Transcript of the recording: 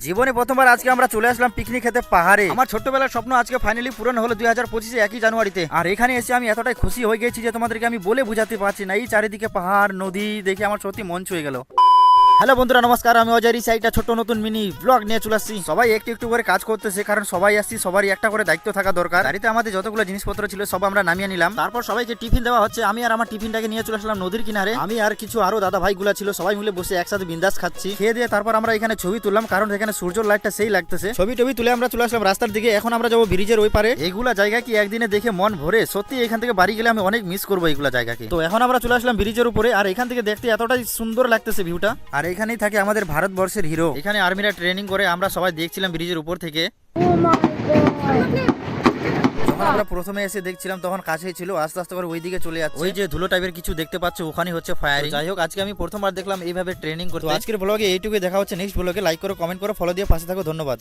জীবনে প্রথমবার আজকে আমরা চলে আসলাম পিকনিক খেতে পাহাড়ে। আমার ছোট্টবেলার স্বপ্ন আজকে ফাইনালি পূরণ হলো 2025 একই জানুয়ারিতে। আর এখানে এসে আমি এতটাই খুশি হয়ে গেছি যে তোমাদেরকে আমি বলে বোঝাতে পারছি না। এই চারিদিকে পাহাড় নদী দেখে আমার সত্যি মন ছুঁয়ে গেল। হ্যালো বন্ধুরা, নমস্কার। আমি অজয় সাইডটা ছোট্ট নতুন মিনি ব্লগ নিয়ে চলে আসছি। সবাই একটু একটু করে কাজ করতেছে, কারণ সবাই আসছি, সবারই একটা করে দায়িত্ব থাকা দরকার। গাড়িতে আমাদের যতগুলো জিনিসপত্র ছিল সব আমরা নামিয়ে নিলাম। তারপর সবাইকে টিফিন দেওয়া হচ্ছে। আমি আর আমার টিফিনটাকে নিয়ে চলে আসলাম নদীর কিনারে। আমি আর কিছু আরো দাদা ভাইগুলা ছিল, সবাই মিলে বসে একসাথে বিন্দাস খাচ্ছি। খেয়ে দিয়ে তারপর আমরা এখানে ছবি তুললাম, কারণ এখানে সূর্যের লাইটটা সেই লাগতেছে। ছবি টবি তুলে আমরা চলে আসলাম রাস্তার দিকে। এখন আমরা যাবো ব্রিজের ওই পারে। এইগুলা জায়গা কি একদিনে দেখে মন ভরে? সত্যি এখান থেকে বাড়ি গেলে আমি অনেক মিস করবো এইগুলা জায়গাকে। তো এখন আমরা চলে আসলাম ব্রিজের উপরে, আর এখান থেকে দেখতে এতটাই সুন্দর লাগতেছে ভিউটা। আর এখানেই থাকে আমাদের ভারতবর্ষের হিরো। এখানে আর্মিরা ট্রেনিং করে, আমরা সবাই দেখছিলাম ব্রিজের উপর থেকে। যখন আমরা প্রথমে এসে দেখছিলাম তখন কাছেই ছিল, আস্তে আস্তে করে ওইদিকে চলে যাচ্ছে। ওই যে ধুলো টাইপের কিছু দেখতে পাচ্ছ, ওখানে হচ্ছে ফায়ারিং। যাই হোক, আজকে আমি প্রথমবার দেখলাম এইভাবে ট্রেনিং করতে। আজকের ব্লগে এইটুকুই, দেখা হচ্ছে নেক্সট ব্লগে। লাইক করো, কমেন্ট করো, ফলো দিয়ে পাশে থাকো। ধন্যবাদ।